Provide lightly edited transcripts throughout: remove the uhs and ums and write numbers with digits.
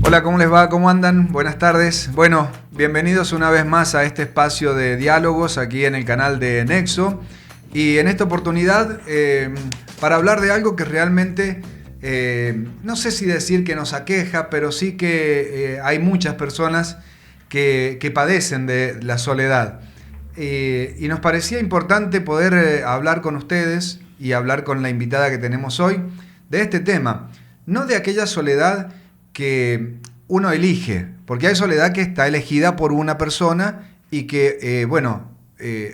Hola, ¿cómo les va? ¿Cómo andan? Buenas tardes. Bueno, bienvenidos una vez más a este espacio de diálogos aquí en el canal de Nexo. Y en esta oportunidad, para hablar de algo que realmente, no sé si decir que nos aqueja, pero sí que hay muchas personas que padecen de la soledad. Y nos parecía importante poder hablar con ustedes y hablar con la invitada que tenemos hoy de este tema. No de aquella soledad que uno elige, porque hay soledad que está elegida por una persona y que,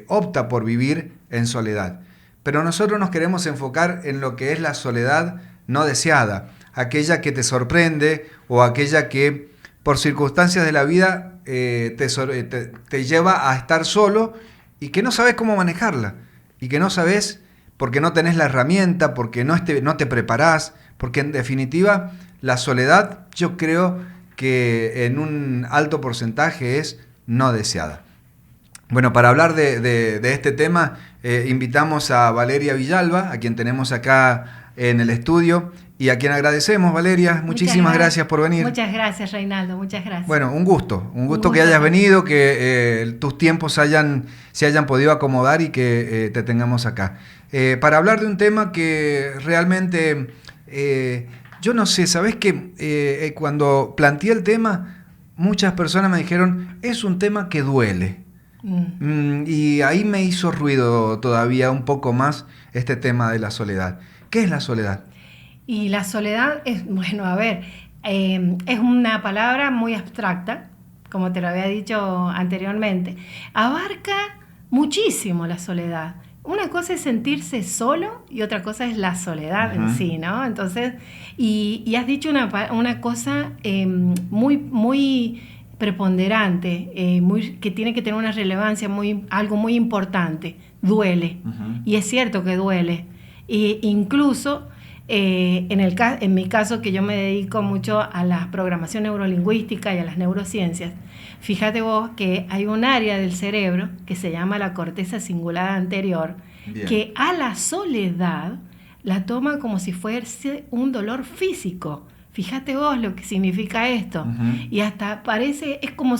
opta por vivir en soledad. Pero nosotros nos queremos enfocar en lo que es la soledad no deseada, aquella que te sorprende o aquella que por circunstancias de la vida te lleva a estar solo y que no sabes cómo manejarla, y que no sabes porque no tenés la herramienta, porque no te preparás, porque en definitiva la soledad yo creo que en un alto porcentaje es no deseada. Bueno, para hablar de este tema invitamos a Valeria Villalba, a quien tenemos acá en el estudio y a quien agradecemos. Valeria, muchísimas gracias por venir. Muchas gracias, Reinaldo, muchas gracias. Bueno, un gusto que hayas venido, que tus tiempos se hayan podido acomodar y que te tengamos acá. Para hablar de un tema que realmente, yo no sé, ¿sabés qué? Cuando planteé el tema, muchas personas me dijeron, es un tema que duele. Y ahí me hizo ruido todavía un poco más este tema de la soledad. ¿Qué es la soledad? Y la soledad es, es una palabra muy abstracta, como te lo había dicho anteriormente. Abarca muchísimo la soledad. Una cosa es sentirse solo y otra cosa es la soledad en sí, ¿no? Entonces, y has dicho una cosa muy preponderante, que tiene que tener una relevancia, algo muy importante. Duele. Y es cierto que duele. E incluso en mi caso, que yo me dedico mucho a la programación neurolingüística y a las neurociencias, fíjate vos que hay un área del cerebro que se llama la corteza cingulada anterior, bien, que a la soledad la toma como si fuese un dolor físico. Fíjate vos lo que significa esto. Y hasta parece, es como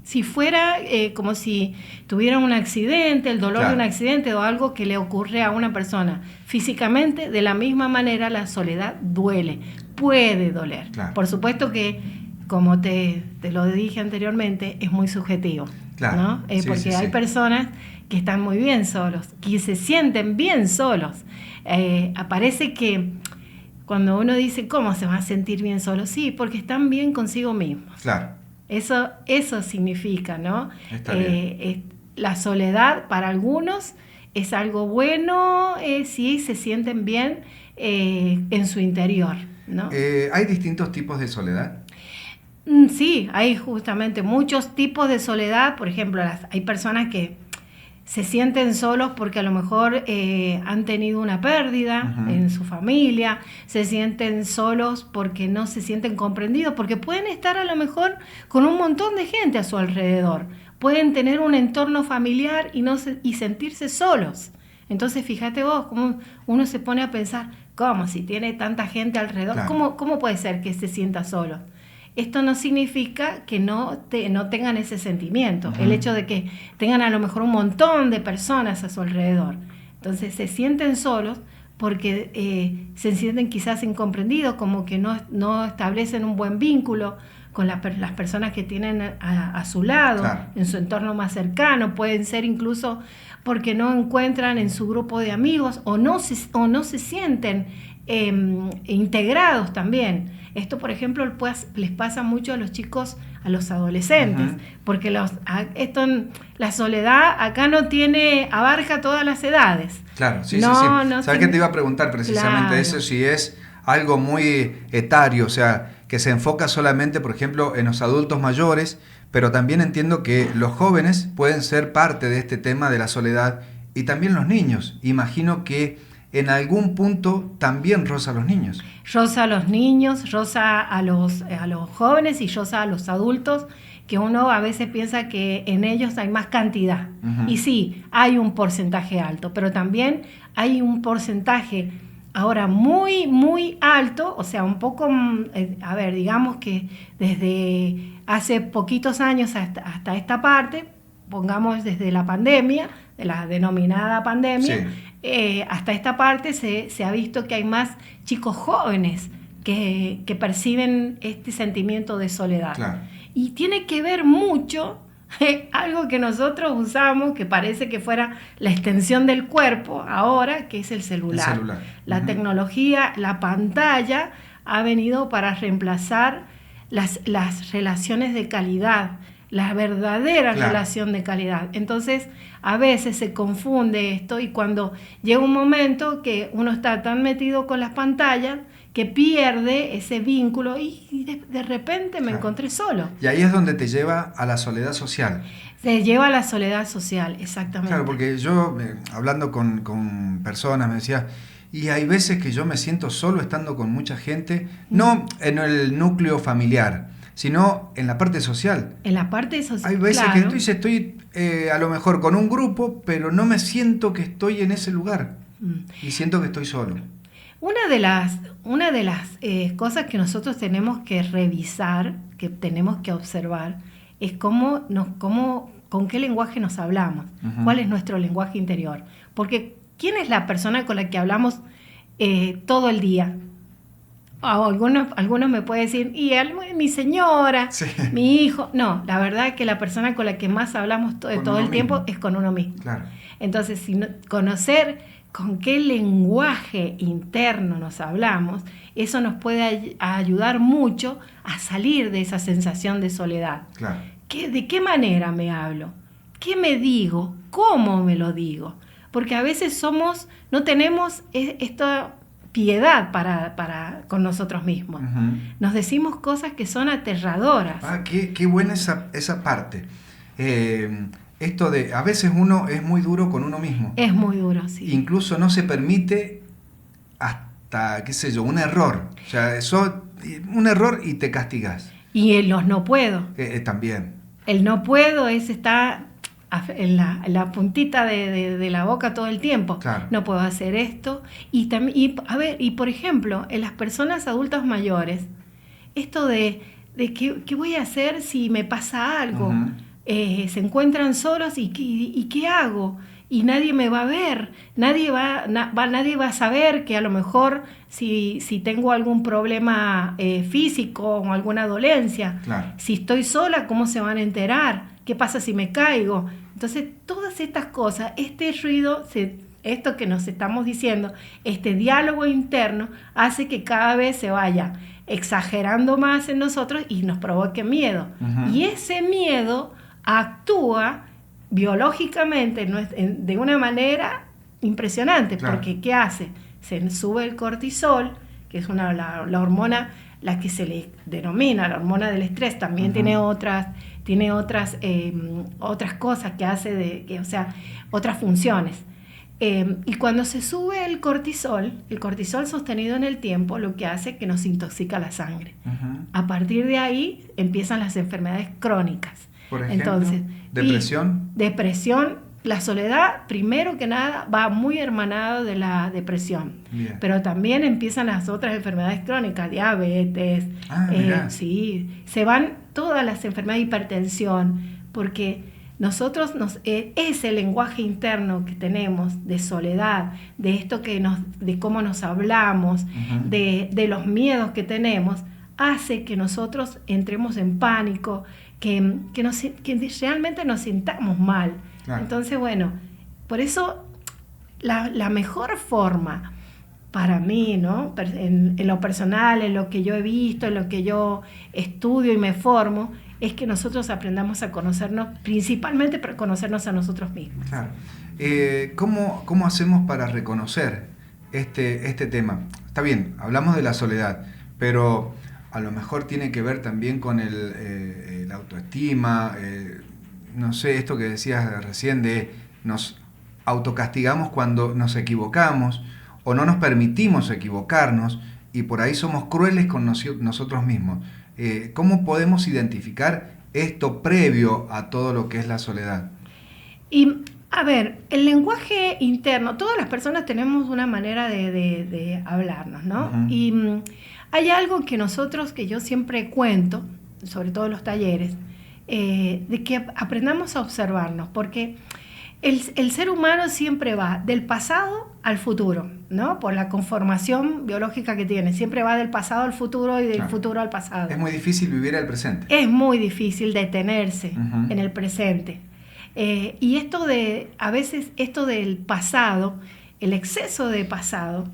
si fuera como si tuviera un accidente, el dolor de un accidente o algo que le ocurre a una persona. Físicamente, de la misma manera, la soledad duele, puede doler. Por supuesto que, como te lo dije anteriormente, es muy subjetivo, ¿no? Porque hay personas que están muy bien solos, que se sienten bien solos. Aparece que cuando uno dice, ¿cómo se va a sentir bien solo? Sí, porque están bien consigo mismos. Claro. Eso significa, ¿no? La soledad para algunos es algo bueno si se sienten bien en su interior, ¿no? ¿Hay distintos tipos de soledad? Sí, hay justamente muchos tipos de soledad. Por ejemplo, hay personas que se sienten solos porque a lo mejor han tenido una pérdida en su familia, se sienten solos porque no se sienten comprendidos, porque pueden estar a lo mejor con un montón de gente a su alrededor, pueden tener un entorno familiar y sentirse solos. Entonces fíjate vos, cómo uno se pone a pensar, ¿cómo? Si tiene tanta gente alrededor, claro, ¿cómo puede ser que se sienta solo? Esto no significa que no tengan ese sentimiento, el hecho de que tengan a lo mejor un montón de personas a su alrededor. Entonces se sienten solos porque se sienten quizás incomprendidos, como que no establecen un buen vínculo con las personas que tienen a su lado, claro, en su entorno más cercano. Pueden ser incluso porque no encuentran en su grupo de amigos o no se sienten integrados también. Esto, por ejemplo, les pasa mucho a los chicos, a los adolescentes, porque la soledad acá abarca todas las edades. Claro, sí. ¿Sabes qué te iba a preguntar precisamente? Claro. Eso, si es algo muy etario, o sea, que se enfoca solamente, por ejemplo, en los adultos mayores, pero también entiendo que los jóvenes pueden ser parte de este tema de la soledad y también los niños. Imagino que en algún punto también roza a los niños. Roza a los niños, roza a los jóvenes y roza a los adultos, que uno a veces piensa que en ellos hay más cantidad. Y sí, hay un porcentaje alto, pero también hay un porcentaje ahora muy, muy alto, o sea, un poco, a ver, digamos que desde hace poquitos años hasta esta parte, pongamos desde la pandemia, de la denominada pandemia, hasta esta parte se ha visto que hay más chicos jóvenes que perciben este sentimiento de soledad. Claro. Y tiene que ver mucho algo que nosotros usamos, que parece que fuera la extensión del cuerpo ahora, que es el celular. El celular. La tecnología, la pantalla ha venido para reemplazar las relaciones de calidad, la verdadera relación de calidad. Entonces, a veces se confunde esto y cuando llega un momento que uno está tan metido con las pantallas que pierde ese vínculo y de repente me encontré solo. Y ahí es donde te lleva a la soledad social. Se lleva a la soledad social, exactamente. Claro, porque yo, hablando con personas, me decía, y hay veces que yo me siento solo estando con mucha gente, no en el núcleo familiar, sino en la parte social. En la parte social. Hay veces que estoy a lo mejor con un grupo, pero no me siento que estoy en ese lugar. Y siento que estoy solo. Una de las cosas que nosotros tenemos que revisar, que tenemos que observar, es con qué lenguaje nos hablamos, cuál es nuestro lenguaje interior. Porque ¿quién es la persona con la que hablamos todo el día? Algunos me pueden decir, mi señora, mi hijo. No, la verdad es que la persona con la que más hablamos todo el tiempo es con uno mismo. Claro. Entonces, conocer con qué lenguaje interno nos hablamos, eso nos puede ayudar mucho a salir de esa sensación de soledad. Claro. ¿De qué manera me hablo? ¿Qué me digo? ¿Cómo me lo digo? Porque a veces no tenemos esta piedad con nosotros mismos. Nos decimos cosas que son aterradoras. Qué buena esa parte. Esto de, a veces uno es muy duro con uno mismo. Es muy duro, sí. Incluso no se permite hasta, qué sé yo, un error. O sea, un error y te castigas. Y los no puedo. También. El no puedo está en la puntita de la boca todo el tiempo. Claro. No puedo hacer esto. Y por ejemplo, en las personas adultas mayores, esto de ¿qué voy a hacer si me pasa algo? Se encuentran solos y ¿qué hago? Y nadie me va a ver, nadie va a saber que a lo mejor si tengo algún problema físico o alguna dolencia, si estoy sola, ¿cómo se van a enterar? ¿Qué pasa si me caigo? Entonces, todas estas cosas, este ruido, esto que nos estamos diciendo, este diálogo interno, hace que cada vez se vaya exagerando más en nosotros y nos provoque miedo. Y ese miedo actúa biológicamente de una manera impresionante, porque ¿qué hace? Se sube el cortisol, que es la hormona, la que se le denomina la hormona del estrés, también tiene otras cosas que hace, otras funciones. Y cuando se sube el cortisol sostenido en el tiempo, lo que hace es que nos intoxica la sangre. A partir de ahí empiezan las enfermedades crónicas. Por ejemplo, entonces, depresión. La soledad, primero que nada, va muy hermanado de la depresión. Bien. Pero también empiezan las otras enfermedades crónicas, diabetes. Sí, se van todas las enfermedades de hipertensión, porque nosotros ese lenguaje interno que tenemos de soledad, de esto de cómo nos hablamos, de los miedos que tenemos, hace que nosotros entremos en pánico, que realmente nos sintamos mal. Claro. Entonces, bueno, por eso la mejor forma para mí, ¿no? En lo personal, en lo que yo he visto, en lo que yo estudio y me formo, es que nosotros aprendamos a conocernos, principalmente para conocernos a nosotros mismos. Claro. ¿Cómo hacemos para reconocer este tema? Está bien, hablamos de la soledad, pero a lo mejor tiene que ver también con la autoestima, no sé, esto que decías recién de nos autocastigamos cuando nos equivocamos o no nos permitimos equivocarnos y por ahí somos crueles con nosotros mismos. ¿Cómo podemos identificar esto previo a todo lo que es la soledad? Y A ver, el lenguaje interno, todas las personas tenemos una manera de hablarnos, ¿no? Uh-huh. Y hay algo que yo siempre cuento, sobre todo en los talleres, de que aprendamos a observarnos, porque el ser humano siempre va del pasado al futuro, ¿no? Por la conformación biológica que tiene, siempre va del pasado al futuro y del futuro al pasado. Es muy difícil vivir el presente. Es muy difícil detenerse Uh-huh. en el presente. Y a veces esto del pasado, el exceso de pasado,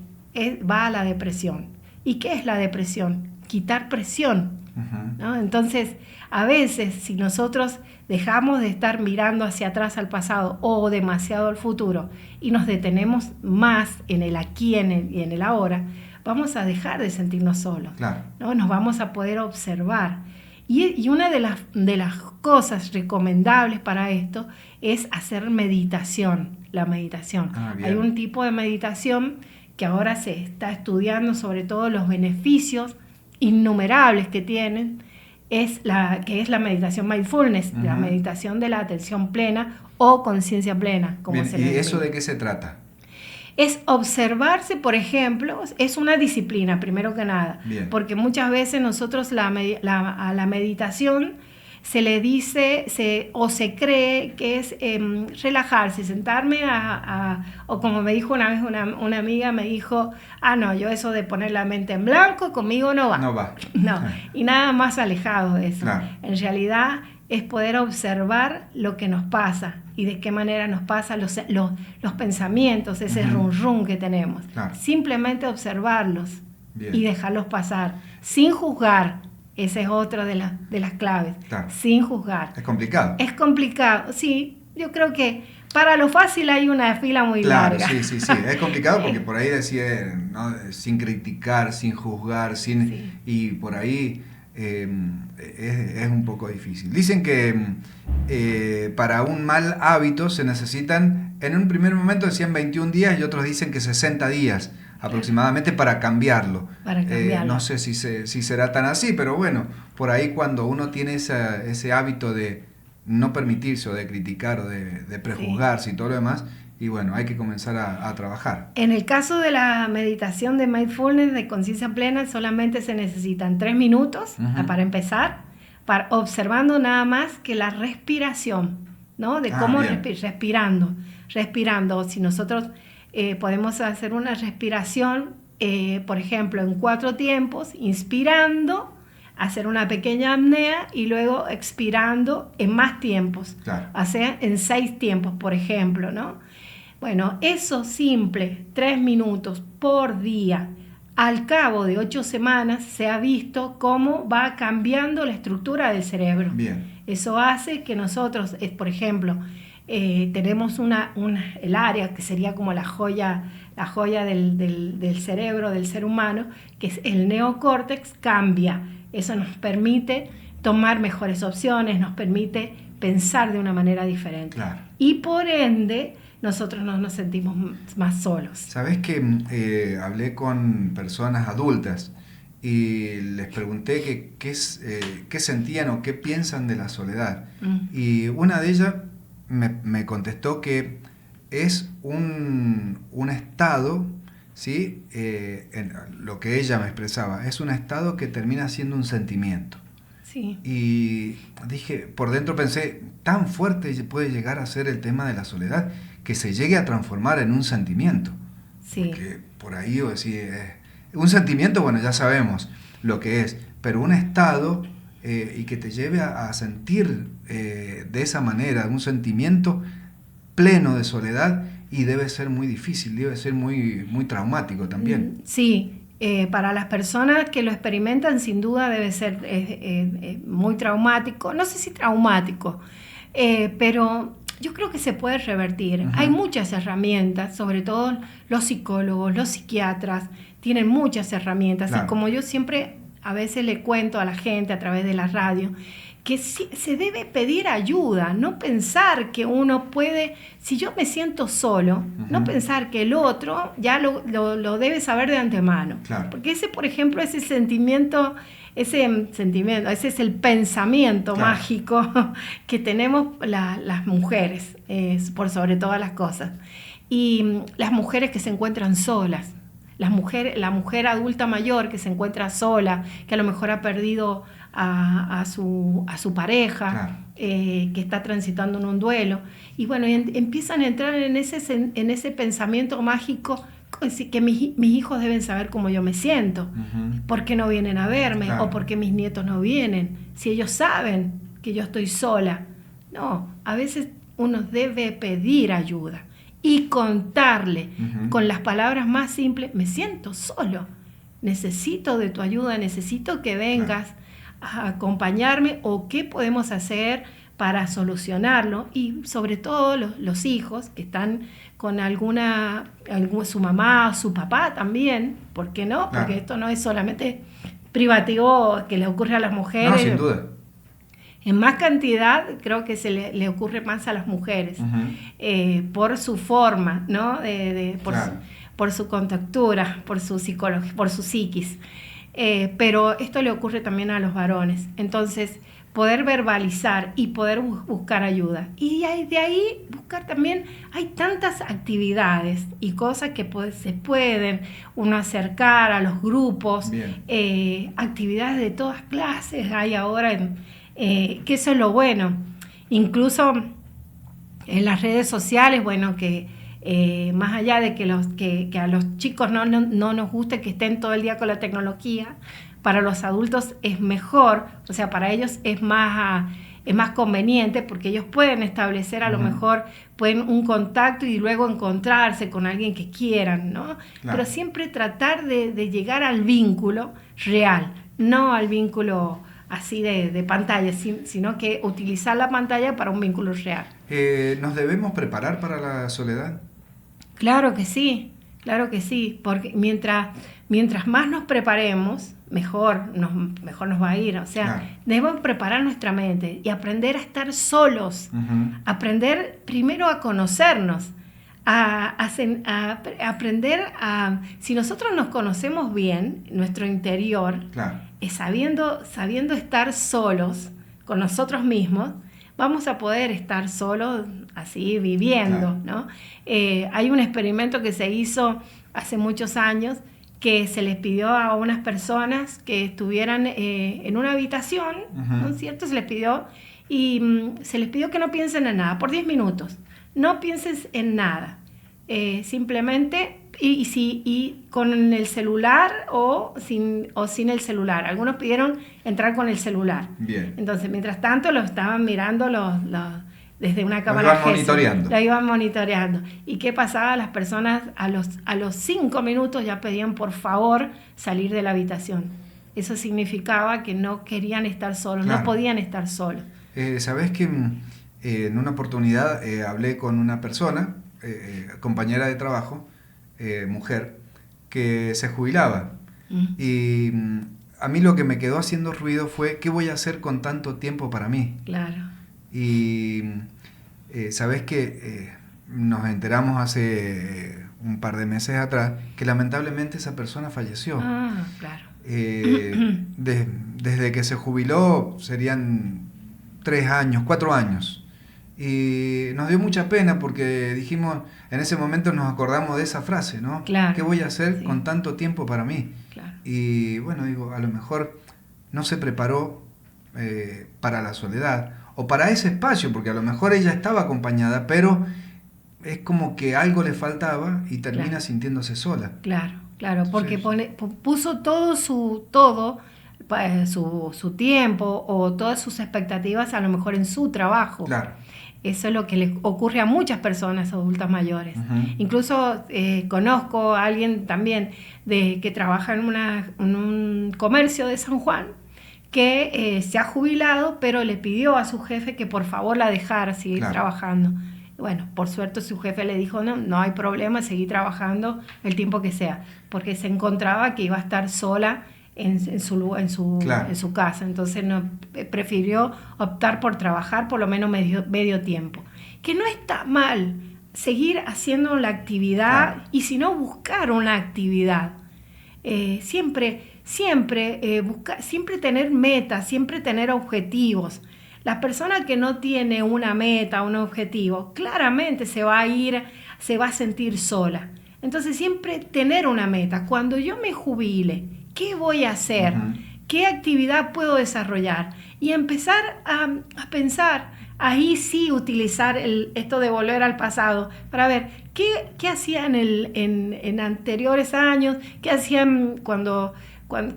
va a la depresión. ¿Y qué es la depresión? Quitar presión, Uh-huh. ¿no? Entonces, a veces, si nosotros dejamos de estar mirando hacia atrás al pasado o demasiado al futuro y nos detenemos más en el aquí y en el ahora, vamos a dejar de sentirnos solos, Claro. ¿no? Nos vamos a poder observar. Y una de las cosas recomendables para esto es hacer meditación, la meditación. Hay un tipo de meditación que ahora se está estudiando, sobre todo los beneficios innumerables que tienen, que es la meditación mindfulness, Uh-huh. la meditación de la atención plena o conciencia plena, como Bien, se ¿y le eso denomina. de qué se trata? Es observarse, es una disciplina, primero que nada. Bien. Porque muchas veces nosotros a la meditación se le dice o se cree que es relajarse, sentarme o como me dijo una vez una amiga, me dijo, no, yo eso de poner la mente en blanco conmigo no va. No va. No, y nada más alejado de eso. Claro. En realidad es poder observar lo que nos pasa y de qué manera nos pasan los pensamientos, ese Uh-huh. run run que tenemos. Claro. Simplemente observarlos. Bien. Y dejarlos pasar, sin juzgar. Esa es otra de las claves, Claro. sin juzgar. Es complicado. Es complicado, sí, yo creo que para lo fácil hay una fila muy Claro, larga. sí. Es complicado porque por ahí decía, ¿no? Sin criticar, sin juzgar, Sí. y por ahí es un poco difícil. Dicen que para un mal hábito se necesitan, en un primer momento decían 21 días y otros dicen que 60 días aproximadamente para cambiarlo. No sé si será tan así, pero bueno, por ahí cuando uno tiene ese hábito de no permitirse o de criticar o de prejuzgarse y todo lo demás, y bueno, hay que comenzar a trabajar. En el caso de la meditación de mindfulness, de conciencia plena, solamente se necesitan 3 minutos Uh-huh. para empezar, observando nada más que la respiración, ¿no? De cómo respirando. Si nosotros podemos hacer una respiración, por ejemplo, en 4 tiempos, inspirando, hacer una pequeña apnea y luego expirando en más tiempos, Claro. o sea, en 6 tiempos, por ejemplo, ¿no? Bueno, eso simple, 3 minutos por día, al cabo de 8 semanas se ha visto cómo va cambiando la estructura del cerebro. Bien. Eso hace que nosotros, por ejemplo, tenemos el área que sería como la joya del cerebro del ser humano, que es el neocórtex, cambia. Eso nos permite tomar mejores opciones, nos permite pensar de una manera diferente. Claro. Y por ende, nosotros no nos sentimos más solos. Sabés que hablé con personas adultas y les pregunté qué sentían o qué piensan de la soledad. Y una de ellas me contestó que es un estado, ¿sí? En lo que ella me expresaba, es un estado que termina siendo un sentimiento. Sí. Y dije, por dentro pensé, tan fuerte puede llegar a ser el tema de la soledad que se llegue a transformar en un sentimiento. Sí. Porque por ahí un sentimiento, bueno, ya sabemos lo que es, pero un estado y que te lleve a sentir de esa manera, un sentimiento pleno de soledad, y debe ser muy difícil, debe ser muy, muy traumático también. Sí. Para las personas que lo experimentan, sin duda debe ser muy traumático. No sé si traumático, pero yo creo que se puede revertir. Uh-huh. Hay muchas herramientas, sobre todo los psicólogos, los psiquiatras, tienen muchas herramientas. Claro. Y como yo siempre a veces le cuento a la gente a través de la radio, que sí, se debe pedir ayuda, no pensar que uno puede, si yo me siento solo, no pensar que el otro ya lo debe saber de antemano. Claro. Porque ese, por ejemplo, ese es el pensamiento mágico que tenemos las mujeres, por sobre todas las cosas. Y las mujeres que se encuentran solas, la mujer adulta mayor que se encuentra sola, que a lo mejor ha perdido a su pareja, claro, que está transitando en un duelo. Y bueno, empiezan a entrar en ese pensamiento mágico que mis hijos deben saber cómo yo me siento. ¿Por qué no vienen a verme? Claro. O por qué mis nietos no vienen. Si ellos saben que yo estoy sola. No, a veces uno debe pedir ayuda y contarle con las palabras más simples: me siento solo, necesito de tu ayuda, necesito que vengas a acompañarme, o qué podemos hacer para solucionarlo. Y sobre todo los hijos que están con su mamá o su papá también, ¿por qué no? Porque esto no es solamente privativo que le ocurre a las mujeres. No, sin duda. En más cantidad creo que se le ocurre más a las mujeres, por su forma, ¿no? Por su contextura, por su psicología, por su psiquis. Pero esto le ocurre también a los varones. Entonces, poder verbalizar y poder buscar ayuda. Y de ahí buscar también, hay tantas actividades y cosas que se pueden uno acercar a los grupos, actividades de todas clases hay ahora, que eso es lo bueno. Incluso en las redes sociales, bueno, que más allá de que a los chicos no nos guste que estén todo el día con la tecnología, para los adultos es mejor, o sea, para ellos es más conveniente, porque ellos pueden establecer a lo mejor un contacto y luego encontrarse con alguien que quieran, ¿no? Claro. Pero siempre tratar de llegar al vínculo real, no al vínculo así de pantalla, sino que utilizar la pantalla para un vínculo real. ¿Nos debemos preparar para la soledad? Claro que sí, porque mientras más nos preparemos, mejor nos va a ir. O sea, debemos preparar nuestra mente y aprender a estar solos, aprender primero a conocernos, a aprender si nosotros nos conocemos bien, nuestro interior, sabiendo estar solos con nosotros mismos, vamos a poder estar solos así viviendo, ¿no? Hay un experimento que se hizo hace muchos años, que se les pidió a unas personas que estuvieran en una habitación, ¿no es cierto? Se les pidió que no piensen en nada, por 10 minutos. No pienses en nada. Simplemente, y con el celular o sin el celular. Algunos pidieron entrar con el celular. Bien. Entonces, mientras tanto, lo estaban mirando desde una cámara. Lo iban monitoreando. ¿Y qué pasaba? Las personas a los 5 minutos ya pedían por favor salir de la habitación. Eso significaba que no querían estar solos, no podían estar solos. ¿Sabés que en una oportunidad hablé con una persona, compañera de trabajo, mujer, que se jubilaba? Y a mí lo que me quedó haciendo ruido fue: ¿qué voy a hacer con tanto tiempo para mí? Claro. Y sabés que nos enteramos hace un par de meses atrás que lamentablemente esa persona falleció. Claro. Desde que se jubiló serían 3 años, 4 años. Y nos dio mucha pena porque dijimos, en ese momento nos acordamos de esa frase, ¿no? Claro. ¿Qué voy a hacer con tanto tiempo para mí? Claro. Y bueno, digo, a lo mejor no se preparó para la soledad o para ese espacio, porque a lo mejor ella estaba acompañada, pero es como que algo le faltaba y termina sintiéndose sola. Claro, porque puso todo su tiempo o todas sus expectativas a lo mejor en su trabajo. Claro. Eso es lo que le ocurre a muchas personas adultas mayores. Incluso conozco a alguien también que trabaja en un comercio de San Juan, que se ha jubilado, pero le pidió a su jefe que por favor la dejara seguir trabajando. Bueno, por suerte su jefe le dijo, no hay problema, seguí trabajando el tiempo que sea, porque se encontraba que iba a estar sola Claro. en su casa. Entonces prefirió optar por trabajar por lo menos medio tiempo. Que no está mal seguir haciendo la actividad, Claro. y si no, buscar una actividad. Siempre tener metas, siempre tener objetivos. La persona que no tiene una meta, un objetivo, claramente se va a sentir sola. Entonces siempre tener una meta. Cuando yo me jubile, ¿qué voy a hacer? Uh-huh. ¿Qué actividad puedo desarrollar? Y empezar a pensar, ahí sí utilizar esto de volver al pasado para ver qué hacían en anteriores años, qué hacían cuando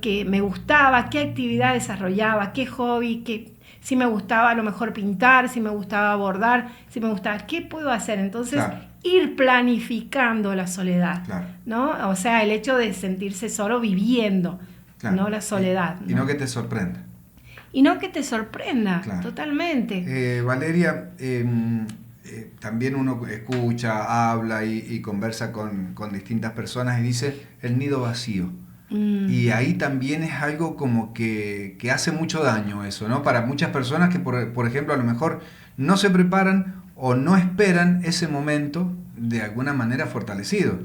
que me gustaba, qué actividad desarrollaba, qué hobby, si me gustaba a lo mejor pintar, si me gustaba bordar, si me gustaba, ¿qué puedo hacer? Entonces, claro, ir planificando la soledad, claro, ¿no? O sea, el hecho de sentirse solo viviendo, claro. no la soledad. Y no que te sorprenda. Y no que te sorprenda, Claro. Totalmente. Valeria, también uno escucha, habla y conversa con distintas personas y dice el nido vacío. Y ahí también es algo como que hace mucho daño eso, ¿no? Para muchas personas que, por ejemplo, a lo mejor no se preparan o no esperan ese momento de alguna manera fortalecido.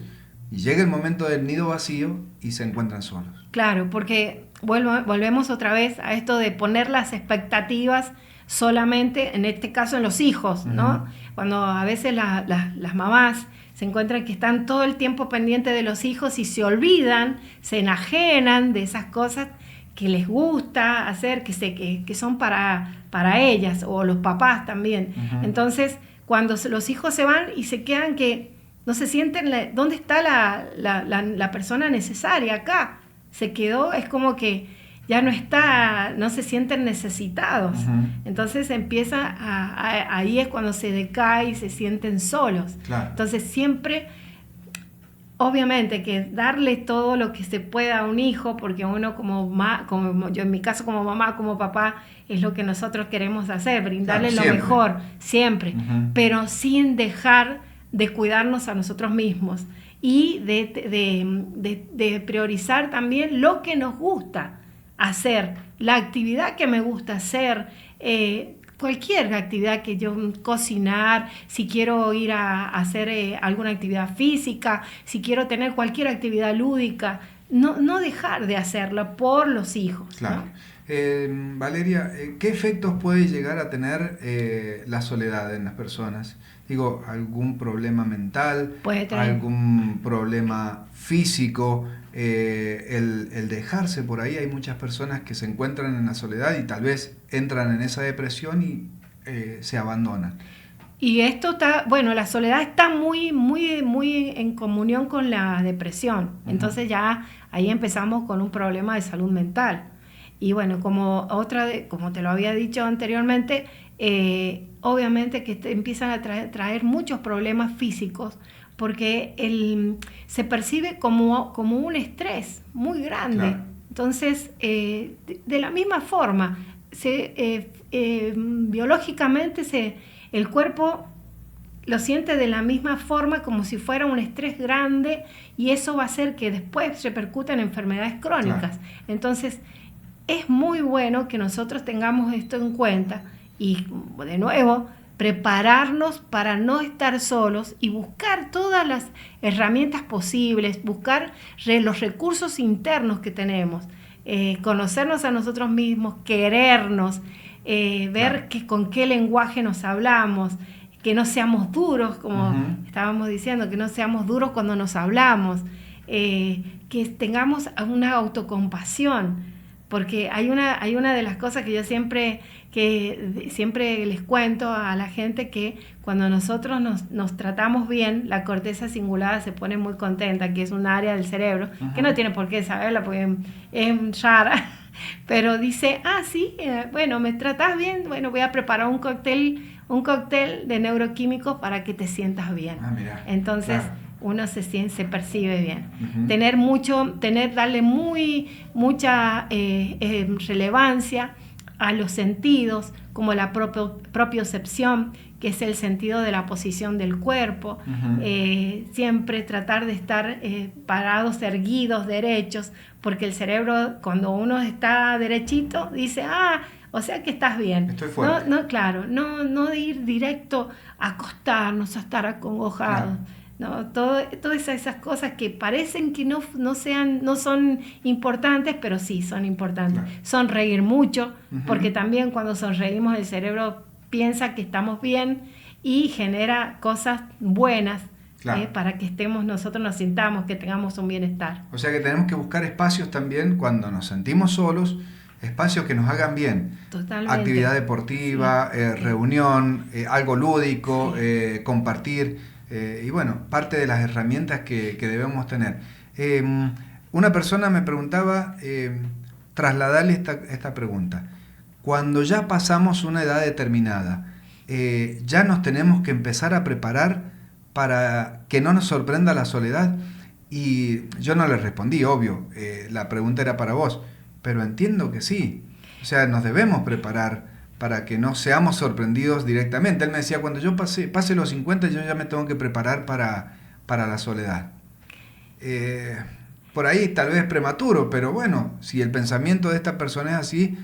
Y llega el momento del nido vacío y se encuentran solos. Claro, porque volvemos otra vez a esto de poner las expectativas solamente, en este caso, en los hijos, ¿no? Uh-huh. Cuando a veces las mamás se encuentran que están todo el tiempo pendientes de los hijos y se olvidan, se enajenan de esas cosas que les gusta hacer, que son para ellas, o los papás también. Uh-huh. Entonces, cuando los hijos se van y se quedan que no se sienten, ¿dónde está la persona necesaria acá? Se quedó, es como que ya no está, no se sienten necesitados. Uh-huh. Entonces empieza ahí es cuando se decae y se sienten solos. Claro. Entonces siempre, obviamente que darle todo lo que se pueda a un hijo, porque uno como yo en mi caso como mamá, como papá, es lo que nosotros queremos hacer, brindarle claro, lo mejor, siempre, uh-huh. pero sin dejar de cuidarnos a nosotros mismos y de priorizar también lo que nos gusta hacer, la actividad que me gusta hacer, cualquier actividad que yo, cocinar, si quiero ir a hacer alguna actividad física, si quiero tener cualquier actividad lúdica, no dejar de hacerlo por los hijos. Claro. ¿No? Valeria, ¿qué efectos puede llegar a tener la soledad en las personas? Digo, ¿algún problema mental? Puede tener. ¿Algún problema físico? El dejarse por ahí, hay muchas personas que se encuentran en la soledad y tal vez entran en esa depresión y se abandonan. Y esto está, bueno, la soledad está muy, muy, muy en comunión con la depresión. Uh-huh. Entonces ya ahí empezamos con un problema de salud mental. Y bueno, como te lo había dicho anteriormente, obviamente que empiezan a traer muchos problemas físicos, porque se percibe como un estrés muy grande. Claro. Entonces, de la misma forma, biológicamente el cuerpo lo siente de la misma forma, como si fuera un estrés grande, y eso va a hacer que después repercuta en enfermedades crónicas. Claro. Entonces, es muy bueno que nosotros tengamos esto en cuenta y, de nuevo, prepararnos para no estar solos y buscar todas las herramientas posibles, buscar los recursos internos que tenemos, conocernos a nosotros mismos, querernos, ver con qué lenguaje nos hablamos, que no seamos duros, como uh-huh. estábamos diciendo, que no seamos duros cuando nos hablamos, que tengamos una autocompasión. Porque hay una de las cosas que yo siempre les cuento a la gente, que cuando nosotros nos tratamos bien, la corteza cingulada se pone muy contenta, que es un área del cerebro, uh-huh. que no tiene por qué saberla porque es rara, pero dice, sí, bueno, me tratás bien, bueno, voy a preparar un cóctel de neuroquímicos para que te sientas bien. Mira, entonces... Claro. Uno se percibe bien. Uh-huh. Darle mucha relevancia a los sentidos, como la propiocepción, que es el sentido de la posición del cuerpo, siempre tratar de estar parados, erguidos, derechos, porque el cerebro cuando uno está derechito dice, o sea que estás bien. Estoy fuerte. No ir directo a acostarnos, a estar acongojados. ¿No? Todas esas cosas que parecen que no son importantes, pero sí son importantes. Sonreír mucho, porque también cuando sonreímos el cerebro piensa que estamos bien y genera cosas buenas para que nosotros nos sintamos, que tengamos un bienestar. O sea que tenemos que buscar espacios también cuando nos sentimos solos, espacios que nos hagan bien. Totalmente. Actividad deportiva, reunión, algo lúdico, compartir. Y bueno, parte de las herramientas que debemos tener. Una persona me preguntaba, trasladarle esta pregunta. Cuando ya pasamos una edad determinada, ¿ya nos tenemos que empezar a preparar para que no nos sorprenda la soledad? Y yo no le respondí, obvio, la pregunta era para vos, pero entiendo que sí. O sea, nos debemos preparar para que no seamos sorprendidos directamente. Él me decía, cuando yo pase los 50, yo ya me tengo que preparar para la soledad. Por ahí tal vez prematuro, pero bueno, si el pensamiento de esta persona es así,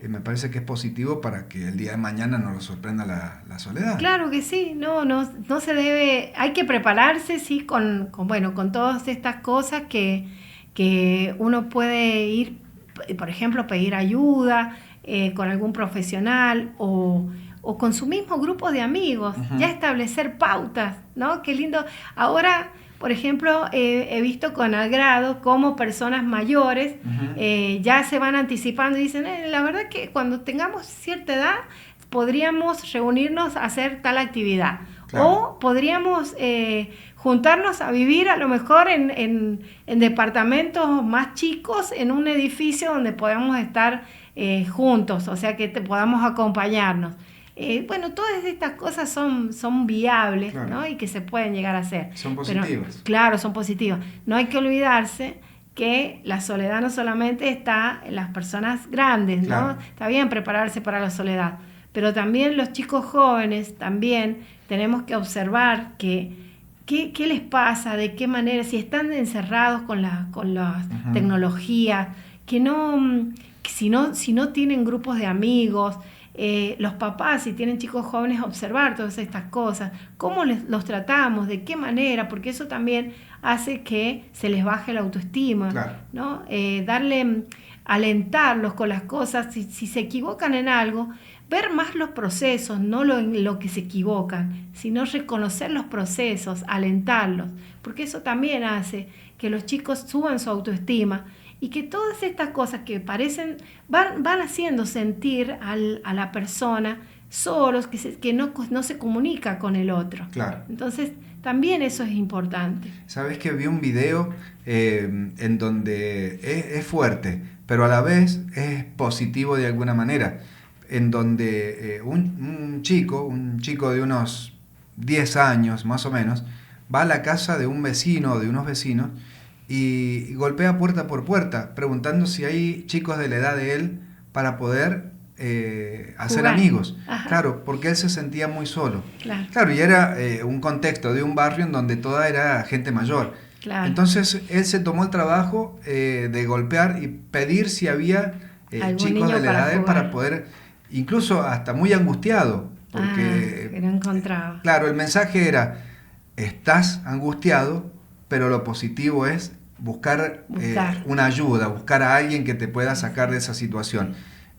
me parece que es positivo para que el día de mañana no lo sorprenda la soledad. Claro que sí, no se debe, hay que prepararse, sí, con todas estas cosas que uno puede ir, por ejemplo, pedir ayuda, con algún profesional o con su mismo grupo de amigos, ya establecer pautas, ¿no? Qué lindo. Ahora, por ejemplo, he visto con agrado cómo personas mayores ya se van anticipando y dicen, la verdad que cuando tengamos cierta edad podríamos reunirnos a hacer tal actividad. Claro. O podríamos juntarnos a vivir a lo mejor en departamentos más chicos, en un edificio donde podamos estar juntos, o sea que podamos acompañarnos. Todas estas cosas son viables, claro, ¿no? Y que se pueden llegar a hacer. Son positivas. Pero, claro, son positivas. No hay que olvidarse que la soledad no solamente está en las personas grandes, claro, ¿no? Está bien prepararse para la soledad, pero también los chicos jóvenes, también tenemos que observar qué les pasa, de qué manera, si están encerrados con las tecnologías, si no tienen grupos de amigos, los papás, si tienen chicos jóvenes, observar todas estas cosas, cómo los tratamos, de qué manera, porque eso también hace que se les baje la autoestima, claro, ¿no? Alentarlos con las cosas, si se equivocan en algo, ver más los procesos, no lo que se equivocan, sino reconocer los procesos, alentarlos, porque eso también hace que los chicos suban su autoestima y que todas estas cosas que parecen van haciendo sentir a la persona solos, que no se comunica con el otro. Claro. Entonces, también eso es importante. Sabes que vi un video en donde es fuerte, pero a la vez es positivo de alguna manera, en donde un chico de unos 10 años más o menos, va a la casa de un vecino o de unos vecinos y golpea puerta por puerta, preguntando si hay chicos de la edad de él para poder hacer jugar, amigos. Ajá. Claro, porque él se sentía muy solo. Claro, y era un contexto de un barrio en donde toda era gente mayor. Claro. Entonces él se tomó el trabajo de golpear y pedir si había chicos de la edad de él para poder, incluso hasta muy angustiado, porque que no encontraba. Claro, el mensaje era: estás angustiado, pero lo positivo es buscar. Una ayuda, buscar a alguien que te pueda sacar de esa situación.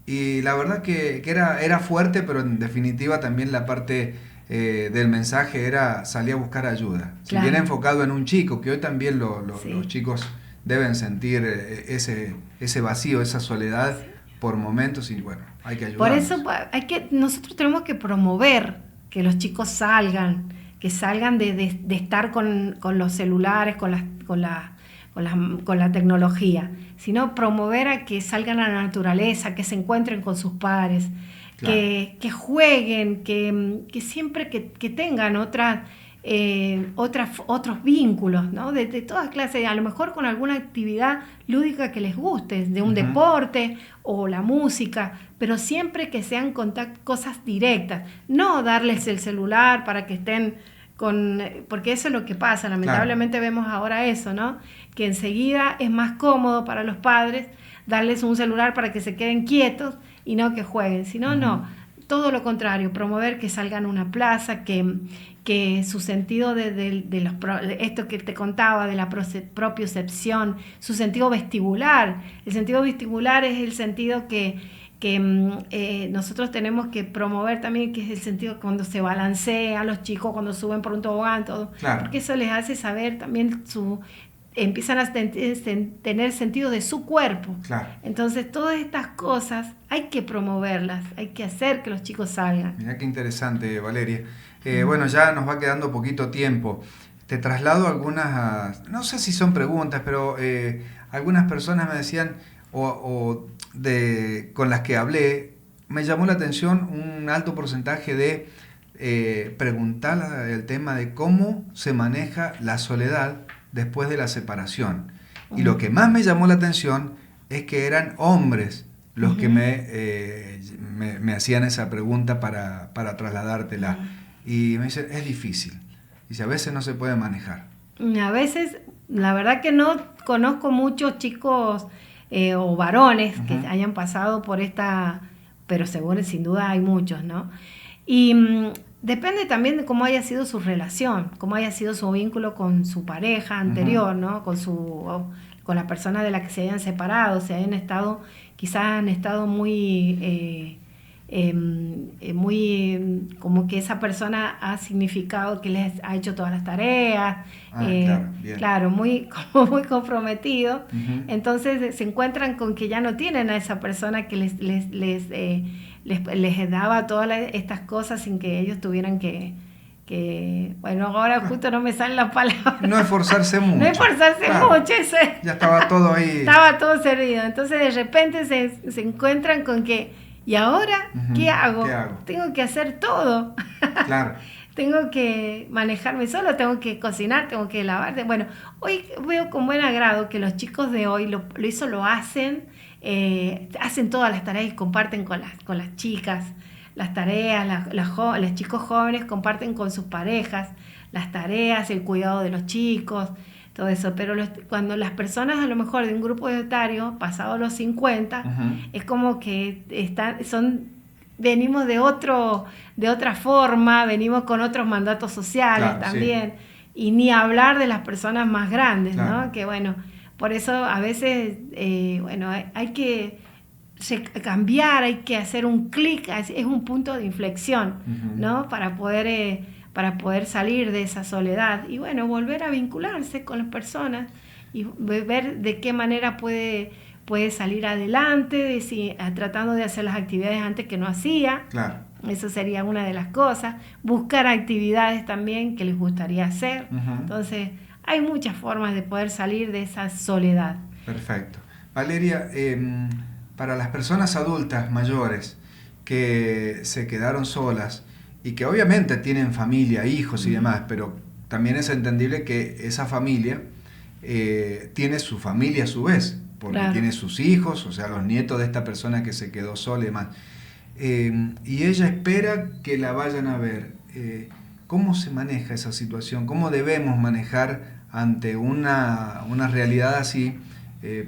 Y la verdad que era fuerte, pero en definitiva también la parte del mensaje era salir a buscar ayuda. Claro. Si bien enfocado en un chico, que hoy también los chicos deben sentir ese vacío, esa soledad por momentos, y bueno, hay que ayudar. Por eso nosotros tenemos que promover que los chicos salgan de estar con los celulares, con la tecnología, sino promover a que salgan a la naturaleza, que se encuentren con sus padres, claro, que jueguen, que siempre que tengan otras otros vínculos, ¿no? De todas clases, a lo mejor con alguna actividad lúdica que les guste, de un deporte o la música, pero siempre que sean cosas directas, no darles el celular para que estén porque eso es lo que pasa, lamentablemente vemos ahora eso, ¿no? Que enseguida es más cómodo para los padres darles un celular para que se queden quietos y no que jueguen, sino no, todo lo contrario, promover que salgan a una plaza, que su sentido de esto que te contaba, de la propiocepción, su sentido vestibular. El sentido vestibular es el sentido que nosotros tenemos que promover también, que es el sentido cuando se balancean los chicos, cuando suben por un tobogán, todo. Claro. Porque eso les hace saber también empiezan a tener sentido de su cuerpo. Claro. Entonces, todas estas cosas hay que promoverlas, hay que hacer que los chicos salgan. Mirá qué interesante, Valeria. Bueno, ya nos va quedando poquito tiempo. Te traslado algunas, no sé si son preguntas, pero algunas personas me decían, con las que hablé, me llamó la atención un alto porcentaje de preguntar el tema de cómo se maneja la soledad después de la separación. Y lo que más me llamó la atención es que eran hombres los que me hacían esa pregunta para trasladártela. Y me dicen, es difícil. Dice, a veces no se puede manejar. A veces, la verdad que no conozco muchos chicos o varones que hayan pasado por esta, pero seguro, sin duda hay muchos, ¿no? Y depende también de cómo haya sido su relación, cómo haya sido su vínculo con su pareja anterior, ¿no? Con la persona de la que se hayan separado, quizás han estado muy como que esa persona ha significado que les ha hecho todas las tareas, claro, muy comprometido. Entonces se encuentran con que ya no tienen a esa persona que les daba todas estas cosas sin que ellos tuvieran que bueno, ahora justo no me salen las palabras. No esforzarse mucho. No esforzarse mucho, eso es. Ya estaba todo ahí. Estaba todo servido. Entonces de repente se encuentran con que, ¿y ahora qué hago? Tengo que hacer todo. Claro. Tengo que manejarme solo, tengo que cocinar, tengo que lavar. Bueno, hoy veo con buen agrado que los chicos de hoy lo hacen, hacen todas las tareas y comparten con las chicas las tareas, los chicos jóvenes comparten con sus parejas las tareas, el cuidado de los chicos, todo eso. Pero cuando las personas a lo mejor de un grupo etario, pasados los 50, es como que venimos de otra forma, venimos con otros mandatos sociales también, y ni hablar de las personas más grandes, ¿no? Que bueno, por eso a veces, hay que cambiar, hay que hacer un clic, es un punto de inflexión, ¿no? Para poder salir de esa soledad y bueno, volver a vincularse con las personas y ver de qué manera puede salir adelante, tratando de hacer las actividades antes que no hacía. Claro. Eso sería una de las cosas. Buscar actividades también que les gustaría hacer. Entonces, hay muchas formas de poder salir de esa soledad. Perfecto. Valeria, para las personas adultas mayores que se quedaron solas y que obviamente tienen familia, hijos y demás, pero también es entendible que esa familia tiene su familia a su vez, porque tiene sus hijos, o sea, los nietos de esta persona que se quedó sola y demás. Y ella espera que la vayan a ver. ¿Cómo se maneja esa situación? ¿Cómo debemos manejar ante una realidad así?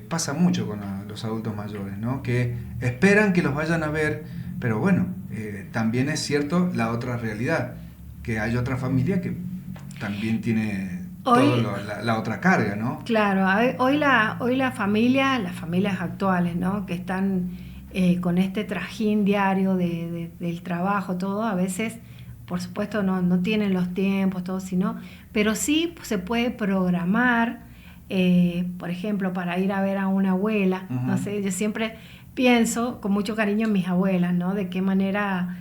Pasa mucho con los adultos mayores, ¿no? Que esperan que los vayan a ver, pero bueno, también es cierto la otra realidad, que hay otra familia que también tiene la otra carga, ¿no? Claro, hoy las familias actuales, ¿no? Que están con este trajín diario del trabajo, todo, a veces, por supuesto, no tienen los tiempos, todo, pero sí se puede programar. Por ejemplo, para ir a ver a una abuela, no sé, yo siempre pienso con mucho cariño en mis abuelas, ¿no? De qué manera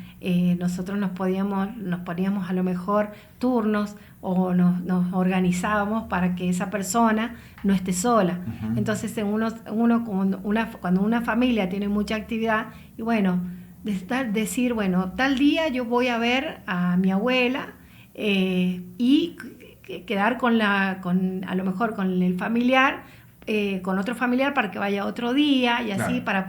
nosotros nos poníamos a lo mejor turnos o nos organizábamos para que esa persona no esté sola. Entonces cuando una familia tiene mucha actividad, y bueno, decir, bueno, tal día yo voy a ver a mi abuela, y quedar a lo mejor con el familiar, con otro familiar para que vaya otro día y así Claro.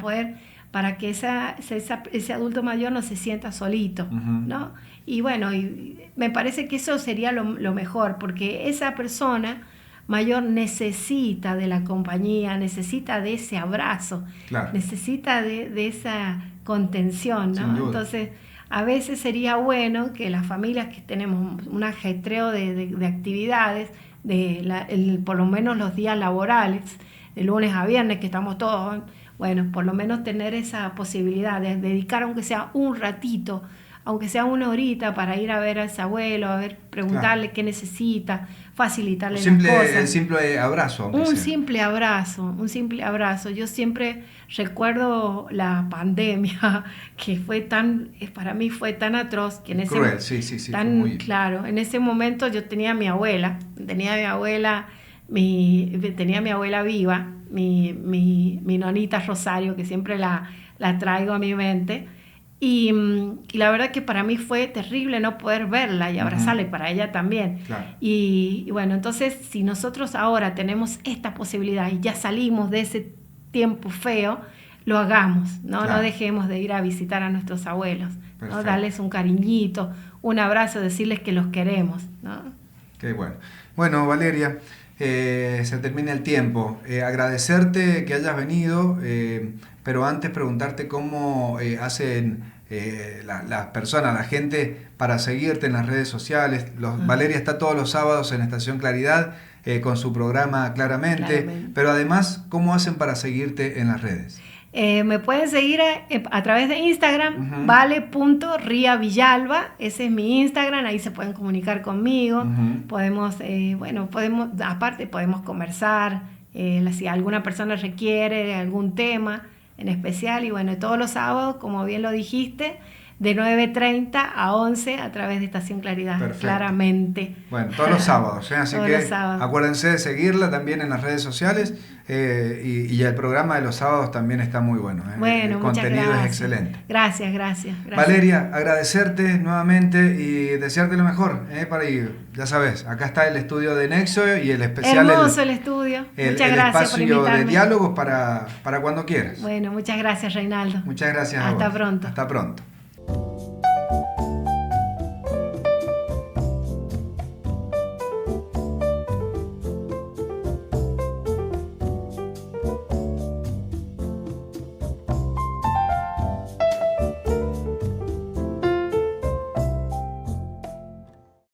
para que ese adulto mayor no se sienta solito, ¿no? Y bueno, y me parece que eso sería lo mejor, porque esa persona mayor necesita de la compañía, necesita de ese abrazo, Claro. necesita de esa contención, ¿no? Sin duda. Entonces, a veces sería bueno que las familias que tenemos un ajetreo de actividades, por lo menos los días laborales, de lunes a viernes, que estamos todos, bueno, por lo menos tener esa posibilidad de dedicar, aunque sea un ratito, aunque sea una horita, para ir a ver a ese abuelo, preguntarle qué necesita, facilitarle las cosas. El simple abrazo, aunque Un sea. simple abrazo. Yo siempre recuerdo la pandemia, que para mí fue tan atroz, que Cruel, sí, fue muy... claro, en ese momento yo tenía a mi abuela, tenía a mi abuela viva, mi nonita Rosario, que siempre la traigo a mi mente. Y la verdad que para mí fue terrible no poder verla y abrazarla, y para ella también. Claro. Y bueno, entonces si nosotros ahora tenemos esta posibilidad y ya salimos de ese tiempo feo, lo hagamos, ¿no? Claro. No dejemos de ir a visitar a nuestros abuelos, ¿no? Darles un cariñito, un abrazo, decirles que los queremos, ¿no? Qué bueno. Bueno, Valeria, se termina el tiempo. Agradecerte que hayas venido, pero antes preguntarte cómo hacen las personas, la gente, para seguirte en las redes sociales. Valeria está todos los sábados en Estación Claridad con su programa Claramente, pero además, ¿cómo hacen para seguirte en las redes? Me pueden seguir a través de Instagram, vale.riavillalba, ese es mi Instagram, ahí se pueden comunicar conmigo, podemos conversar, si alguna persona requiere algún tema en especial, y bueno, todos los sábados, como bien lo dijiste, de 9:30 a 11 a través de Estación Claridad. Perfecto. Claramente. Bueno, todos los sábados, así todos que los sábados. Acuérdense de seguirla también en las redes sociales, y el programa de los sábados también está muy bueno. Bueno, el contenido muchas es excelente. Gracias. Valeria, agradecerte nuevamente y desearte lo mejor para ir. Ya sabes, acá está el estudio de Nexo y el especial. Hermoso el estudio. Muchas gracias por invitarme. El espacio de diálogos para cuando quieras. Bueno, muchas gracias, Reinaldo. Muchas gracias. Hasta pronto. Hasta pronto.